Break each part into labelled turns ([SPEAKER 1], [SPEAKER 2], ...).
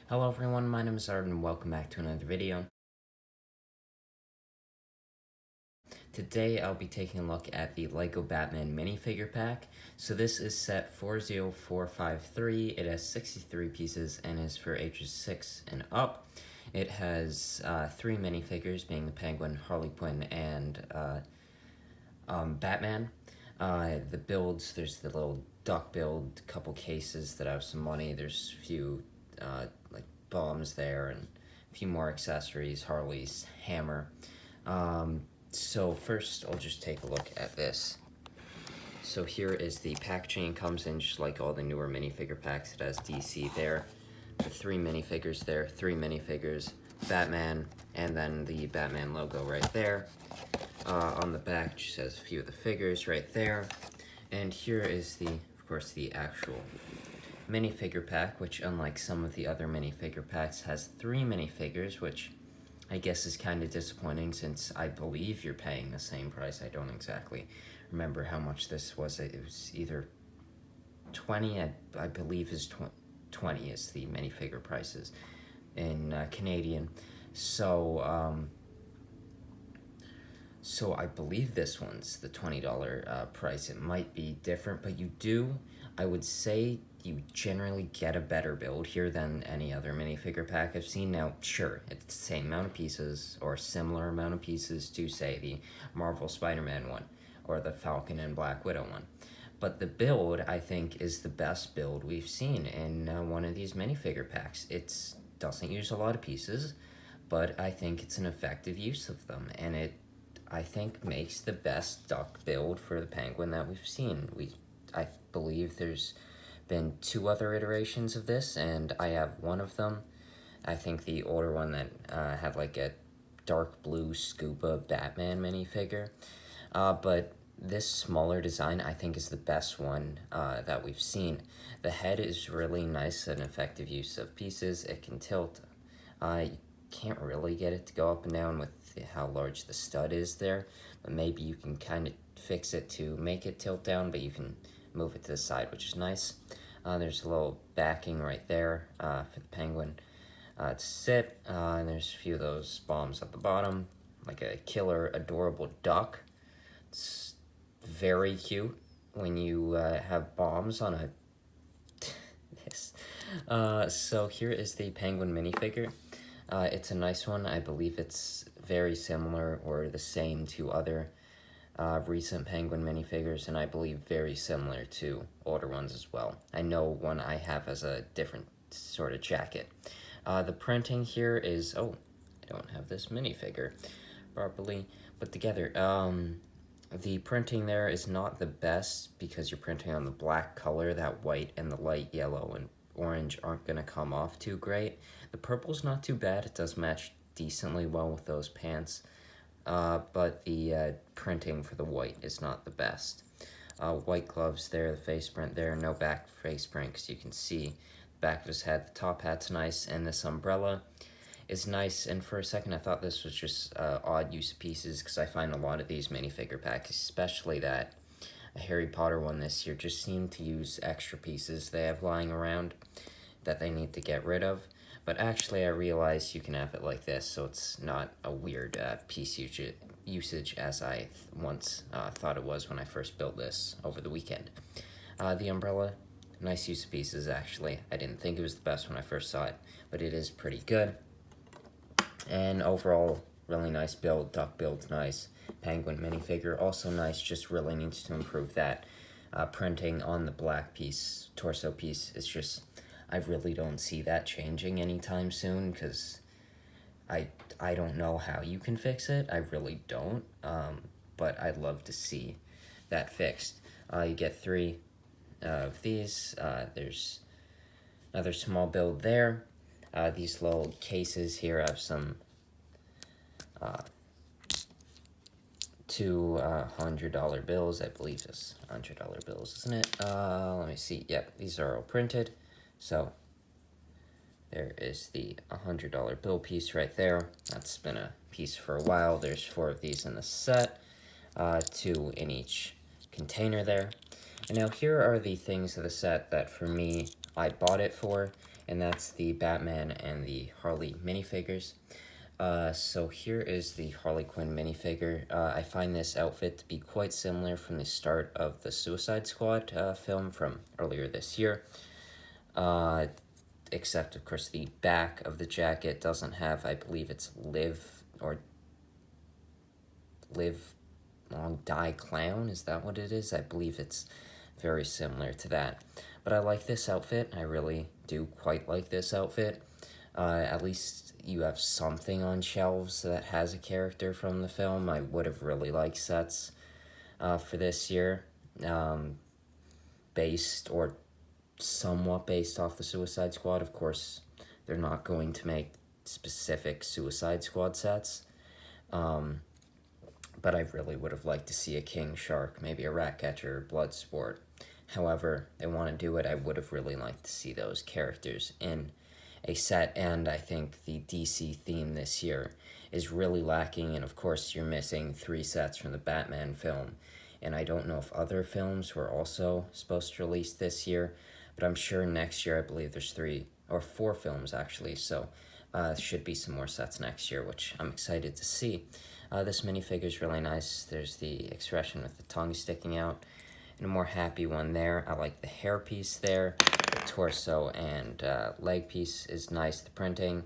[SPEAKER 1] Hello everyone, my name is Zard and welcome back to another video. Today I'll be taking a look at the LEGO Batman minifigure pack. So this is set 40453, it has 63 pieces and is for ages 6 and up. It has 3 minifigures, being the Penguin, Harley Quinn, and Batman. The builds, there's the little duck build, couple cases that have some money, there's a few like bombs there and a few more accessories, Harley's hammer. So first I'll just take a look at this. So here is the packaging. It comes in just like all the newer minifigure packs. It has DC there, the 3 minifigures there, 3 minifigures, Batman, and then the Batman logo right there. On the back just has a few of the figures right there. And here is of course, the actual minifigure pack, which unlike some of the other minifigure packs has 3 minifigures, which I guess is kind of disappointing since I believe you're paying the same price. I don't exactly remember how much this was. It was either 20, I believe is 20 is the minifigure prices in Canadian. So I believe this one's the $20 price. It might be different, but I would say you generally get a better build here than any other minifigure pack I've seen. Now, sure, it's the same amount of pieces, or similar amount of pieces to, say, the Marvel Spider-Man one, or the Falcon and Black Widow one. But the build, I think, is the best build we've seen in one of these minifigure packs. It doesn't use a lot of pieces, but I think it's an effective use of them, and it, I think, makes the best duck build for the Penguin that we've seen. I believe there's been 2 other iterations of this, and I have one of them. I think the older one that had like a dark blue scuba Batman minifigure. But this smaller design, I think, is the best one that we've seen. The head is really nice and effective use of pieces. It can tilt. You can't really get it to go up and down with how large the stud is there, but maybe you can kind of fix it to make it tilt down, but you can move it to the side, which is nice. There's a little backing right there for the Penguin to sit, and there's a few of those bombs at the bottom, like a killer, adorable duck. It's very cute when you have bombs on a this. So here is the Penguin minifigure. It's a nice one. I believe it's very similar or the same to other recent Penguin minifigures, and I believe very similar to older ones as well. I know one I have has a different sort of jacket. The printing here is, I don't have this minifigure properly put together. The printing there is not the best because you're printing on the black color. That white and the light yellow and orange aren't going to come off too great. The purple's not too bad. It does match decently well with those pants. But the printing for the white is not the best. White gloves there, the face print there, no back face print because you can see the back of his head. The top hat's nice, and this umbrella is nice. And for a second I thought this was just odd use of pieces because I find a lot of these minifigure packs, especially that Harry Potter one this year, just seem to use extra pieces they have lying around that they need to get rid of. But actually, I realized you can have it like this, so it's not a weird piece usage as I once thought it was when I first built this over the weekend. The umbrella, nice use of pieces, actually. I didn't think it was the best when I first saw it, but it is pretty good. And overall, really nice build. Duck build's nice. Penguin minifigure, also nice, just really needs to improve that. Printing on the black piece, torso piece, is just, I really don't see that changing anytime soon because I don't know how you can fix it. I really don't, but I'd love to see that fixed. You get 3 of these. There's another small build there. These little cases here have some $200 bills. I believe it's $100 bills, isn't it? Let me see. Yep, these are all printed. So there is the $100 bill piece right there. That's been a piece for a while. There's 4 of these in the set, 2 in each container there. And now here are the things of the set that for me, I bought it for, and that's the Batman and the Harley minifigures. So here is the Harley Quinn minifigure. I find this outfit to be quite similar from the start of the Suicide Squad film from earlier this year. Except, of course, the back of the jacket doesn't have, I believe it's live long die clown. Is that what it is? I believe it's very similar to that. But I like this outfit. I really do quite like this outfit. At least you have something on shelves that has a character from the film. I would have really liked sets for this year, based or somewhat based off the Suicide Squad. Of course, they're not going to make specific Suicide Squad sets. But I really would have liked to see a king shark, maybe a Ratcatcher, Bloodsport. However, they want to do it. I would have really liked to see those characters in a set, and I think the DC theme this year is really lacking, and of course you're missing 3 sets from the Batman film, and I don't know if other films were also supposed to release this year, but I'm sure next year, I believe there's 3 or 4 films actually, so should be some more sets next year, which I'm excited to see. This minifigure is really nice. There's the expression with the tongue sticking out, and a more happy one there. I like the hair piece there. The torso and leg piece is nice. The printing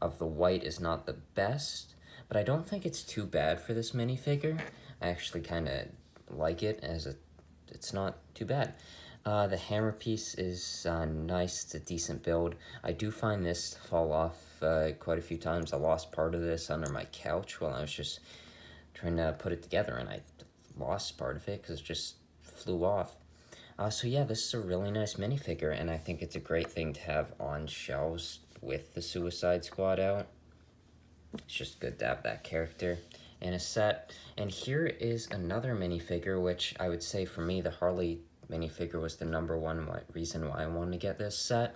[SPEAKER 1] of the white is not the best, but I don't think it's too bad for this minifigure. I actually kind of like it it's not too bad. The hammer piece is nice. It's a decent build. I do find this to fall off quite a few times. I lost part of this under my couch while I was just trying to put it together, and I lost part of it because it just flew off. So yeah, this is a really nice minifigure, and I think it's a great thing to have on shelves with the Suicide Squad out. It's just good to have that character in a set. And here is another minifigure, which I would say for me, the Harley minifigure was the number one reason why I wanted to get this set.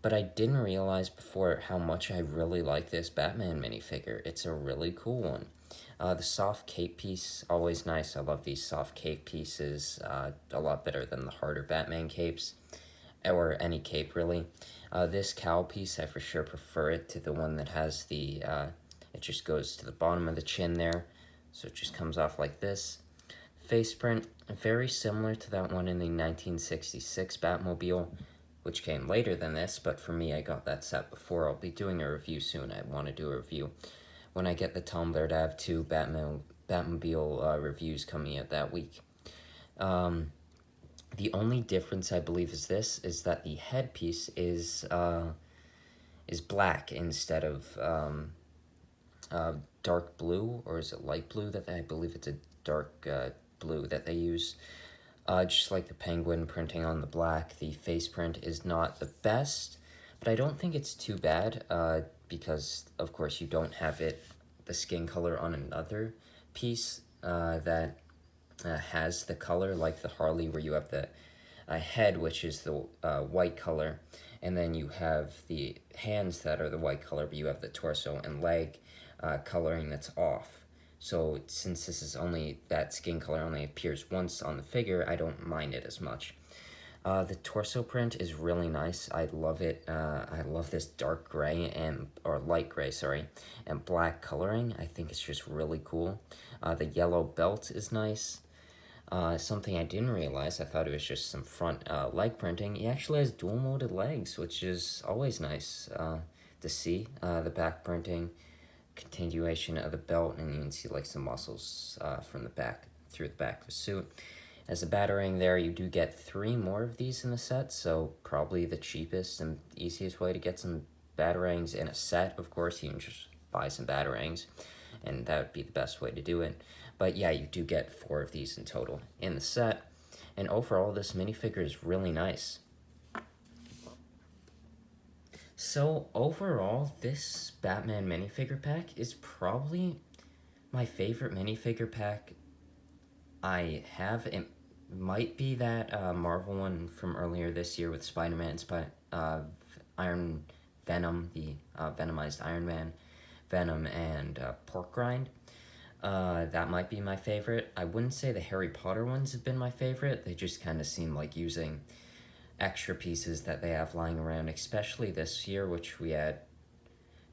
[SPEAKER 1] But I didn't realize before how much I really like this Batman minifigure. It's a really cool one. The soft cape piece, always nice. I love these soft cape pieces a lot better than the harder Batman capes, or any cape really. This cowl piece, I for sure prefer it to the one that has the, it just goes to the bottom of the chin there, so it just comes off like this. Face print, very similar to that one in the 1966 Batmobile, which came later than this, but for me, I got that set before. I'll be doing a review soon. I want to do a review when I get the Tumblr to have 2 Batmobile reviews coming out that week. The only difference, I believe, is that the headpiece is black instead of dark blue, or is it light blue? I believe it's a dark blue that they use. Just like the Penguin printing on the black, the face print is not the best, but I don't think it's too bad, because, of course, you don't have the skin color on another piece that has the color, like the Harley, where you have the head, which is the white color, and then you have the hands that are the white color, but you have the torso and leg coloring that's off. So since this is that skin color only appears once on the figure, I don't mind it as much. The torso print is really nice. I love it. I love this dark gray or light gray, sorry, and black coloring. I think it's just really cool. The yellow belt is nice. Something I didn't realize, I thought it was just some front leg printing. He actually has dual molded legs, which is always nice to see. The back printing, continuation of the belt, and you can see like some muscles from the back, through the back of the suit. As a Batarang there, you do get 3 more of these in the set, so probably the cheapest and easiest way to get some Batarangs in a set. Of course, you can just buy some Batarangs, and that would be the best way to do it. But yeah, you do get 4 of these in total in the set, and overall, this minifigure is really nice. So overall, this Batman minifigure pack is probably my favorite minifigure pack I have. It might be that Marvel one from earlier this year with Spider-Man, Iron Venom, the Venomized Iron Man, Venom, and Pork Rind. That might be my favorite. I wouldn't say the Harry Potter ones have been my favorite. They just kind of seem like using extra pieces that they have lying around, especially this year, which we had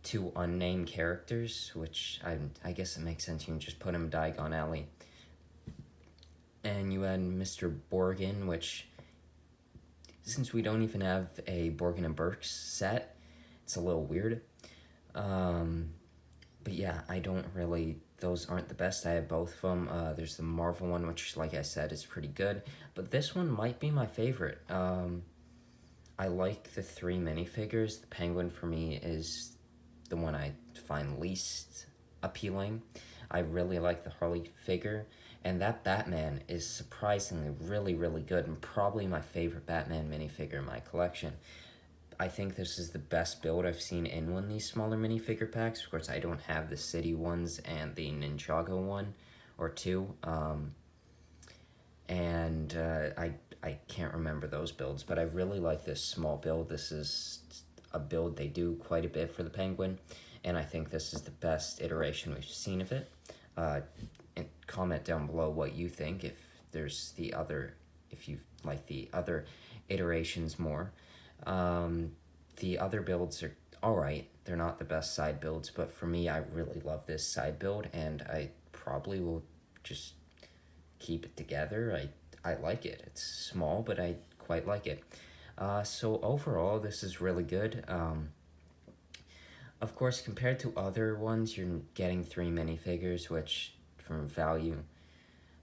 [SPEAKER 1] two unnamed characters, which I guess it makes sense. You can just put them Diagon Alley. And you had Mr. Borgin, which, since we don't even have a Borgin and Burks set, it's a little weird. But yeah, I don't really, those aren't the best. I have both of them. There's the Marvel one, which, like I said, is pretty good. But this one might be my favorite. I like the 3 minifigures. The Penguin, for me, is the one I find least appealing. I really like the Harley figure. And that Batman is surprisingly really, really good, and probably my favorite Batman minifigure in my collection. I think this is the best build I've seen in one of these smaller minifigure packs. Of course, I don't have the City ones and the Ninjago one or two. I can't remember those builds, but I really like this small build. This is a build they do quite a bit for the Penguin, and I think this is the best iteration we've seen of it. And comment down below what you think, if you like the other iterations more. The other builds are alright. They're not the best side builds, but for me, I really love this side build, and I probably will just keep it together. I like it. It's small, but I quite like it. So overall, this is really good. Of course, compared to other ones, you're getting 3 minifigures, which, from value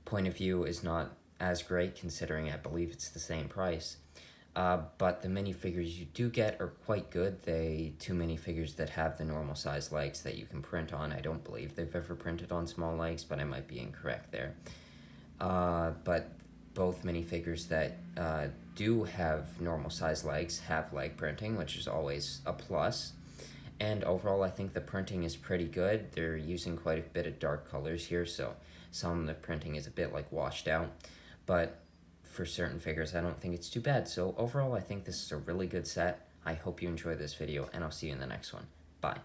[SPEAKER 1] point of view, is not as great, considering I believe it's the same price. But the minifigures you do get are quite good. 2 minifigures that have the normal size legs that you can print on. I don't believe they've ever printed on small legs, but I might be incorrect there. But both minifigures that do have normal size legs have leg printing, which is always a plus. And overall, I think the printing is pretty good. They're using quite a bit of dark colors here, so some of the printing is a bit like washed out. But for certain figures, I don't think it's too bad. So overall, I think this is a really good set. I hope you enjoyed this video, and I'll see you in the next one. Bye.